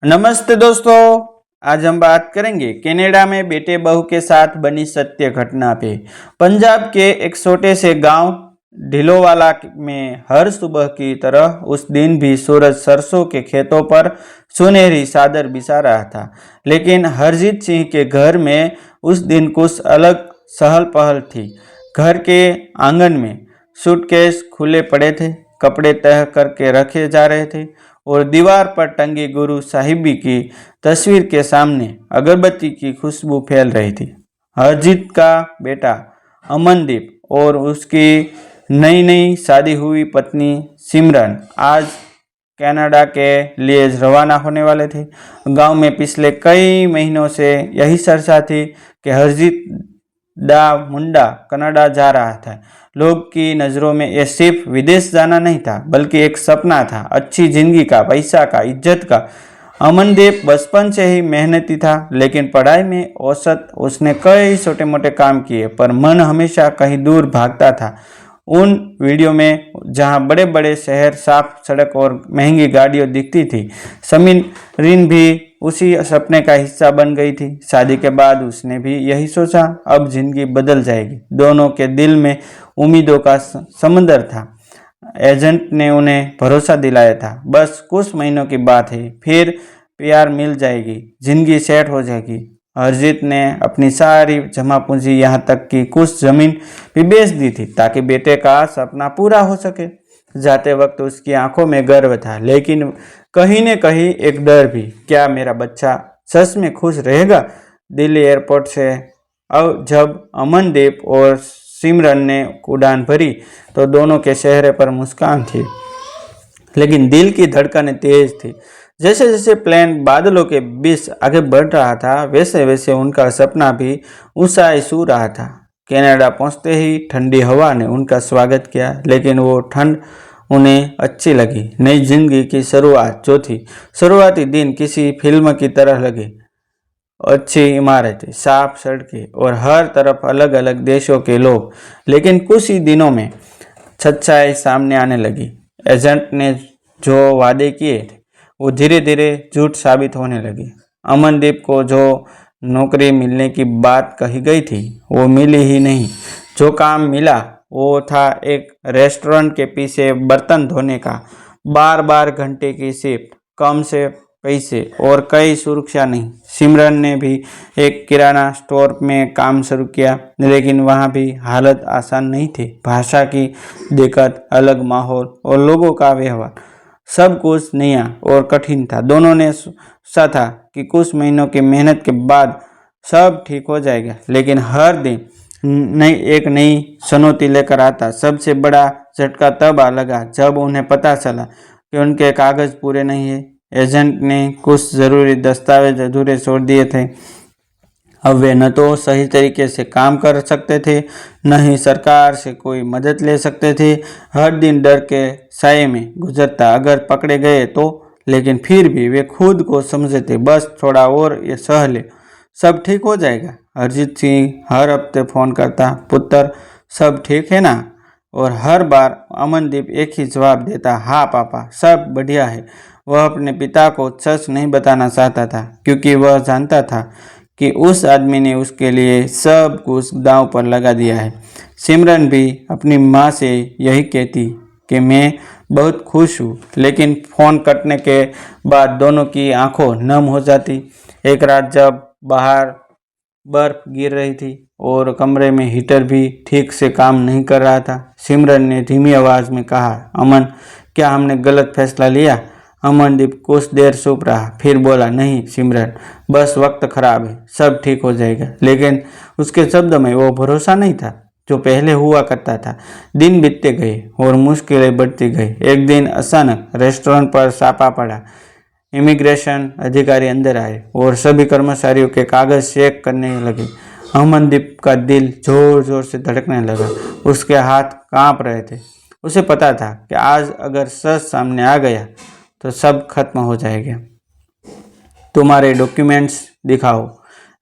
नमस्ते दोस्तों, आज हम बात करेंगे कनाडा में बेटे बहू के साथ बनी सत्य घटना पे। पंजाब के एक छोटे से गांव ढिलोवाला में हर सुबह की तरह उस दिन भी सूरज सरसों के खेतों पर सुनहरी चादर बिछा रहा था। लेकिन हरजीत सिंह के घर में उस दिन कुछ अलग चहल पहल थी। घर के आंगन में सूटकेस खुले पड़े थे, कपड़े तह करके रखे जा रहे थे और दीवार पर टंगी गुरु साहिबी की तस्वीर के सामने अगरबत्ती की खुशबू फैल रही थी। हरजीत का बेटा अमनदीप और उसकी नई नई शादी हुई पत्नी सिमरन आज कनाडा के लिए रवाना होने वाले थे। गांव में पिछले कई महीनों से यही चर्चा थी कि हरजीत दा मुंडा कनाडा जा रहा था। लोग की नज़रों में यह सिर्फ विदेश जाना नहीं था, बल्कि एक सपना था, अच्छी जिंदगी का, पैसा का, इज्जत का। अमनदीप बचपन से ही मेहनती था, लेकिन पढ़ाई में औसत। उसने कई छोटे मोटे काम किए, पर मन हमेशा कहीं दूर भागता था। उन वीडियो में जहां बड़े बड़े शहर, साफ सड़क और महंगी गाड़ियां दिखती थी, सिमरन भी उसी सपने का हिस्सा बन गई थी। शादी के बाद उसने भी यही सोचा, अब जिंदगी बदल जाएगी। दोनों के दिल में उम्मीदों का समंदर था। एजेंट ने उन्हें भरोसा दिलाया था, बस कुछ महीनों की बात है, फिर प्यार मिल जाएगी, जिंदगी सेट हो जाएगी। हरजीत ने अपनी सारी जमा पूंजी, यहाँ तक कि कुछ जमीन भी बेच दी थी, ताकि बेटे का सपना पूरा हो सके। जाते वक्त उसकी आंखों में गर्व था, लेकिन कहीं न कहीं एक डर भी। क्या मेरा बच्चा सच में खुश रहेगा? दिल्ली एयरपोर्ट से अब जब अमनदीप और सिमरन ने उड़ान भरी तो दोनों के चेहरे पर मुस्कान थी, लेकिन दिल की धड़कनें तेज थी। जैसे जैसे प्लेन बादलों के बीच आगे बढ़ रहा था, वैसे वैसे उनका सपना भी ऊंचाई छू रहा था। कनाडा पहुंचते ही ठंडी हवा ने उनका स्वागत किया, लेकिन वो ठंड उन्हें अच्छी लगी। नई जिंदगी की शुरुआत जो थी, शुरुआती दिन किसी फिल्म की तरह लगे। अच्छी इमारतें, साफ सड़कें और हर तरफ अलग अलग देशों के लोग। लेकिन कुछ ही दिनों में सच्चाई सामने आने लगी। एजेंट ने जो वादे किए थे, वो धीरे धीरे झूठ साबित होने लगे। अमनदीप को जो नौकरी मिलने की बात कही गई थी, वो मिली ही नहीं। जो काम मिला वो था एक रेस्टोरेंट के पीछे बर्तन धोने का। बार बार घंटे की शिफ्ट, कम से पैसे और कई सुरक्षा नहीं। सिमरन ने भी एक किराना स्टोर में काम शुरू किया, लेकिन वहाँ भी हालत आसान नहीं थी। भाषा की दिक्कत, अलग माहौल और लोगों का व्यवहार, सब कुछ नया और कठिन था। दोनों ने सोचा था कि कुछ महीनों की मेहनत के बाद सब ठीक हो जाएगा, लेकिन हर दिन एक नई चुनौती लेकर आता। सबसे बड़ा झटका तब लगा जब उन्हें पता चला कि उनके कागज पूरे नहीं है। एजेंट ने कुछ जरूरी दस्तावेज अधूरे छोड़ दिए थे। अब वे न तो सही तरीके से काम कर सकते थे, न ही सरकार से कोई मदद ले सकते थे। हर दिन डर के साए में गुजरता, अगर पकड़े गए तो। लेकिन फिर भी वे खुद को समझते, बस थोड़ा और ये सह ले, सब ठीक हो जाएगा। हरजीत सिंह हर हफ्ते फ़ोन करता, पुत्र सब ठीक है ना? और हर बार अमनदीप एक ही जवाब देता, हाँ पापा, सब बढ़िया है। वह अपने पिता को सच नहीं बताना चाहता था, क्योंकि वह जानता था कि उस आदमी ने उसके लिए सब कुछ दांव पर लगा दिया है। सिमरन भी अपनी माँ से यही कहती कि मैं बहुत खुश हूँ, लेकिन फ़ोन कटने के बाद दोनों की आंखों नम हो जाती। एक रात जब बाहर बर्फ गिर रही थी और कमरे में हीटर भी ठीक से काम नहीं कर रहा था, सिमरन ने धीमी आवाज़ में कहा, अमन, क्या हमने गलत फैसला लिया? अमनदीप कुछ देर चुप रहा, फिर बोला, नहीं सिमरन, बस वक्त खराब है, सब ठीक हो जाएगा। लेकिन उसके शब्द में वो भरोसा नहीं था जो पहले हुआ करता था। दिन बीतते गए और मुश्किलें बढ़ती गई। एक दिन अचानक रेस्टोरेंट पर छापा पड़ा। इमिग्रेशन अधिकारी अंदर आए और सभी कर्मचारियों के कागज चेक करने लगे। अमनदीप का दिल जोर जोर से धड़कने लगा, उसके हाथ कांप रहे थे। उसे पता था कि आज अगर सच सामने आ गया तो सब खत्म हो जाएगा। तुम्हारे डॉक्यूमेंट्स दिखाओ,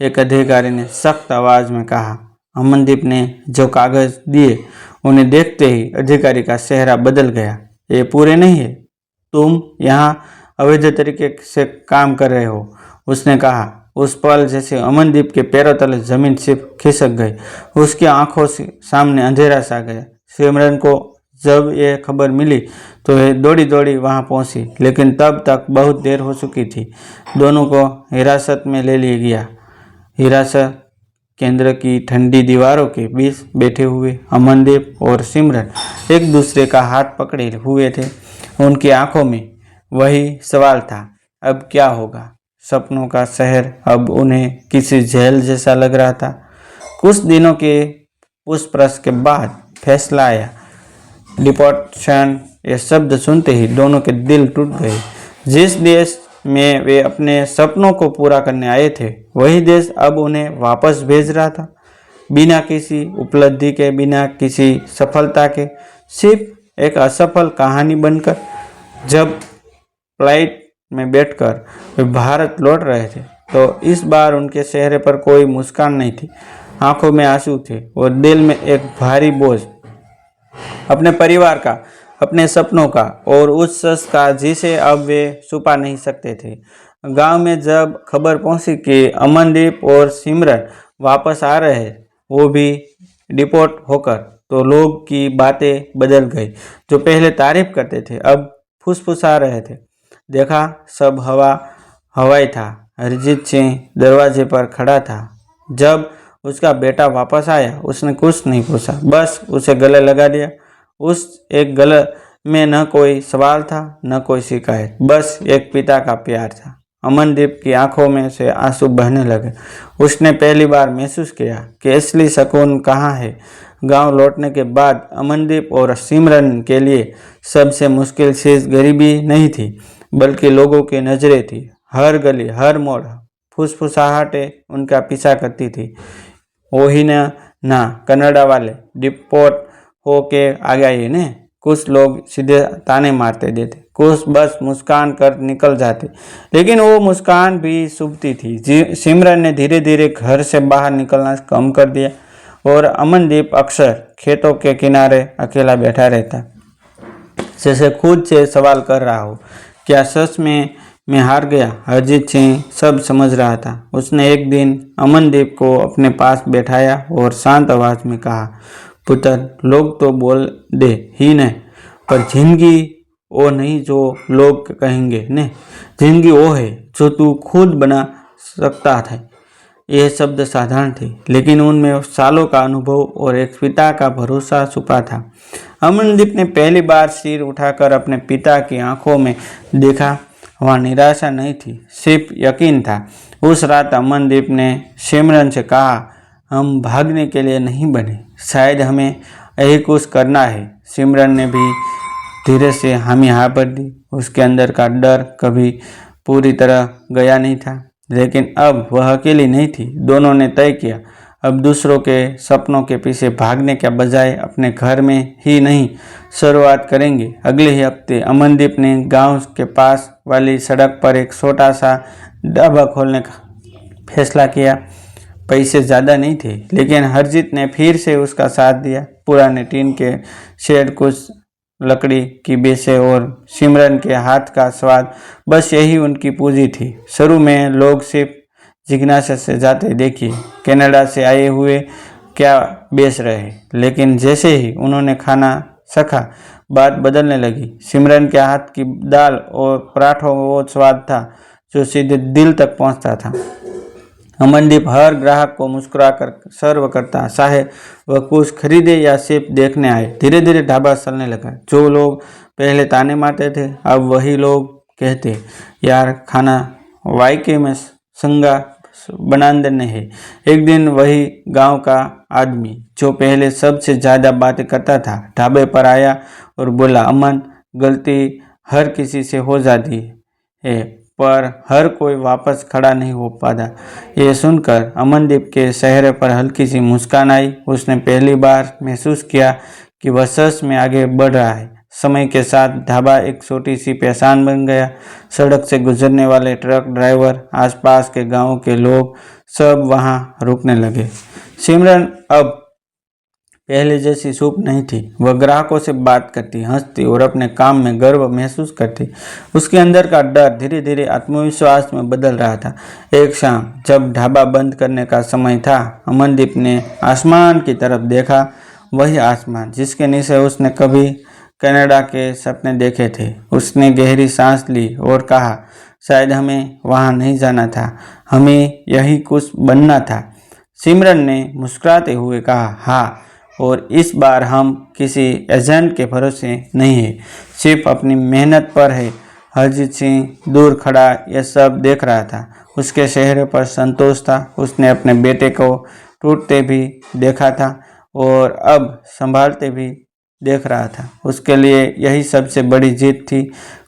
एक अधिकारी ने सख्त आवाज में कहा। अमनदीप ने जो कागज दिए उन्हें देखते ही अधिकारी का चेहरा बदल गया। ये पूरे नहीं है, तुम यहाँ अवैध तरीके से काम कर रहे हो। उसने कहा। उस पल जैसे अमनदीप के पैरों तले जमीन सिर्फ खिसक गई। उसकी आंखों से सामने अंधेरा सा गया। सिमरन को जब ये खबर मिली तो वह दौड़ी दौड़ी वहां पहुंची, लेकिन तब तक बहुत देर हो चुकी थी। दोनों को हिरासत में ले लिया गया। हिरासत केंद्र की ठंडी दीवारों के बीच बैठे हुए अमनदीप और सिमरन एक दूसरे का हाथ पकड़े हुए थे। उनकी आंखों में वही सवाल था, अब क्या होगा। सपनों का शहर अब उन्हें किसी जेल जैसा लग रहा था। कुछ दिनों के पूछपरछ के बाद फैसला आया। डिपोर्टेशन ये शब्द सुनते ही दोनों के दिल टूट गए। जिस देश में वे अपने सपनों को पूरा करने आए थे, वही देश अब उन्हें वापस भेज रहा था, बिना किसी उपलब्धि के, बिना किसी सफलता के, सिर्फ एक असफल कहानी बनकर। जब फ्लाइट में बैठकर वे भारत लौट रहे थे तो इस बार उनके चेहरे पर कोई मुस्कान नहीं थी। आंखों में आंसू थे और दिल में एक भारी बोझ, अपने परिवार का, अपने सपनों का और उस सच का जिसे अब वे छुपा नहीं सकते थे। गांव में जब खबर पहुंची कि अमनदीप और सिमरन वापस आ रहे हैं, वो भी डिपोर्ट होकर, तो लोग की बातें बदल गई। जो पहले तारीफ करते थे अब फुसफुसा रहे थे। देखा, सब हवाई था। हरजीत सिंह दरवाजे पर खड़ा था। जब उसका बेटा वापस आया, उसने कुछ नहीं पूछा, बस उसे गले लगा दिया। उस एक गले में न कोई सवाल था, न कोई शिकायत, बस एक पिता का प्यार था। अमनदीप की आंखों में से आंसू बहने लगे। उसने पहली बार महसूस किया कि असली सुकून कहाँ है। गांव लौटने के बाद अमनदीप और सिमरन के लिए सबसे मुश्किल चीज गरीबी नहीं थी, बल्कि लोगों की नजरें थी। हर गली, हर मोड़, फुसफुसाहटें उनका पीछा करती थी। वही ना कनाडा वाले डिपोर्ट हो के आ गए ने। कुछ लोग सीधे ताने मारते देते, कुछ बस मुस्कान कर निकल जाते, लेकिन वो मुस्कान भी चुभती थी। सिमरन ने धीरे धीरे घर से बाहर निकलना कम कर दिया और अमनदीप अक्सर खेतों के किनारे अकेला बैठा रहता, जैसे खुद से सवाल कर रहा हो, क्या सच में मैं हार गया। हरजीत सिंह सब समझ रहा था। उसने एक दिन अमनदीप को अपने पास बैठाया और शांत आवाज में कहा, पुत्र, लोग तो बोल दे ही नहीं, पर जिंदगी वो नहीं जो लोग कहेंगे ने, जिंदगी वो है जो तू खुद बना सकता था। यह शब्द साधारण थे, लेकिन उनमें सालों का अनुभव और एक पिता का भरोसा छुपा था। अमनदीप ने पहली बार सिर उठाकर अपने पिता की आंखों में देखा। वहाँ निराशा नहीं थी, सिर्फ यकीन था। उस रात अमनदीप ने सिमरन से कहा, हम भागने के लिए नहीं बने, शायद हमें यही कुछ करना है। सिमरन ने भी धीरे से हामी हाँ भर दी। उसके अंदर का डर कभी पूरी तरह गया नहीं था, लेकिन अब वह अकेली नहीं थी। दोनों ने तय किया, अब दूसरों के सपनों के पीछे भागने के बजाय अपने घर में ही नहीं शुरुआत करेंगे। अगले ही हफ्ते अमनदीप ने गांव के पास वाली सड़क पर एक छोटा सा ढाबा खोलने का फैसला किया। पैसे ज़्यादा नहीं थे, लेकिन हरजीत ने फिर से उसका साथ दिया। पुराने टीन के शेड, कुछ लकड़ी की बेचें और सिमरन के हाथ का स्वाद, बस यही उनकी पूंजी थी। शुरू में लोग सिर्फ जिज्ञासा से जाते, देखिए कनाडा से आए हुए क्या बेच रहे, लेकिन जैसे ही उन्होंने खाना चखा, बात बदलने लगी। सिमरन के हाथ की दाल और पराठों में वो स्वाद था जो सीधे दिल तक पहुंचता था। अमनदीप हर ग्राहक को मुस्कुराकर सर्व करता, चाहे वह कुछ खरीदे या सिर्फ देखने आए। धीरे धीरे ढाबा चलने लगा। जो लोग पहले ताने मारते थे, अब वही लोग कहते, यार खाना वाकई में संगा बनाने है। एक दिन वही गांव का आदमी जो पहले सबसे ज्यादा बातें करता था, ढाबे पर आया और बोला, अमन, गलती हर किसी से हो जाती है, पर हर कोई वापस खड़ा नहीं हो पाता। ये सुनकर अमनदीप के चेहरे पर हल्की सी मुस्कान आई। उसने पहली बार महसूस किया कि वह सच में आगे बढ़ रहा है। समय के साथ ढाबा एक छोटी सी पहचान बन गया। सड़क से गुजरने वाले ट्रक ड्राइवर, आसपास के गांव के लोग सब वहां रुकने लगे। सिमरन अब पहले जैसी चुप नहीं थी। वह ग्राहकों से बात करती, हंसती और अपने काम में गर्व महसूस करती। उसके अंदर का डर धीरे धीरे आत्मविश्वास में बदल रहा था। एक शाम जब ढाबा बंद करने का समय था, अमनदीप ने आसमान की तरफ देखा। वही आसमान जिसके नीचे उसने कभी कनाडा के सपने देखे थे। उसने गहरी सांस ली और कहा, शायद हमें वहाँ नहीं जाना था, हमें यही कुछ बनना था। सिमरन ने मुस्कुराते हुए कहा, हाँ, और इस बार हम किसी एजेंट के भरोसे नहीं है, सिर्फ अपनी मेहनत पर है। हरजीत सिंह दूर खड़ा यह सब देख रहा था। उसके चेहरे पर संतोष था। उसने अपने बेटे को टूटते भी देखा था और अब संभालते भी देख रहा था। उसके लिए यही सबसे बड़ी जीत थी।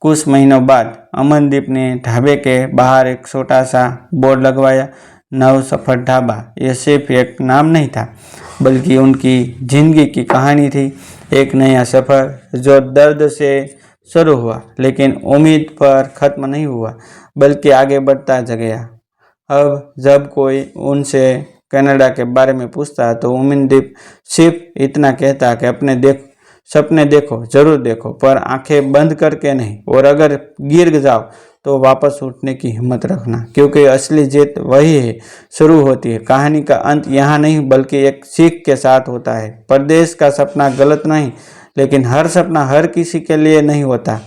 कुछ महीनों बाद अमनदीप ने ढाबे के बाहर एक छोटा सा बोर्ड लगवाया, नव सफर ढाबा। यह सिर्फ एक नाम नहीं था, बल्कि उनकी जिंदगी की कहानी थी। एक नया सफ़र जो दर्द से शुरू हुआ लेकिन उम्मीद पर ख़त्म नहीं हुआ, बल्कि आगे बढ़ता गया। अब जब कोई उनसे कनाडा के बारे में पूछता तो अमनदीप सिर्फ इतना कहता कि अपने सपने देखो, जरूर देखो, पर आंखें बंद करके नहीं, और अगर गिर जाओ तो वापस उठने की हिम्मत रखना, क्योंकि असली जीत वही है शुरू होती है। कहानी का अंत यहाँ नहीं बल्कि एक सीख के साथ होता है। परदेश का सपना गलत नहीं, लेकिन हर सपना हर किसी के लिए नहीं होता,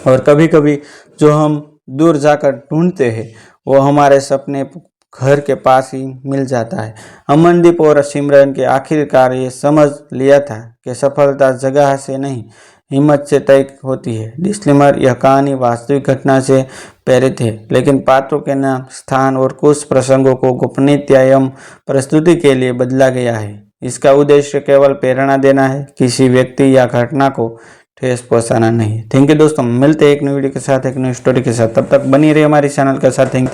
और कभी कभी जो हम दूर जाकर ढूंढते हैं वो हमारे सपने घर के पास ही मिल जाता है। अमनदीप और सिमरन के आखिरकार ये समझ लिया था कि सफलता जगह से नहीं, हिम्मत से तय होती है। डिस्क्लेमर, यह कहानी वास्तविक घटना से प्रेरित है, लेकिन पात्रों के नाम, स्थान और कुछ प्रसंगों को गोपनीयता एवं प्रस्तुति के लिए बदला गया है। इसका उद्देश्य केवल प्रेरणा देना है, किसी व्यक्ति या घटना को ठेस पहुंचाना नहीं। थैंक यू दोस्तों, मिलते हैं एक नई वीडियो के साथ, एक नई स्टोरी के साथ। तब तक बनी रही हमारी चैनल के साथ। Thank you.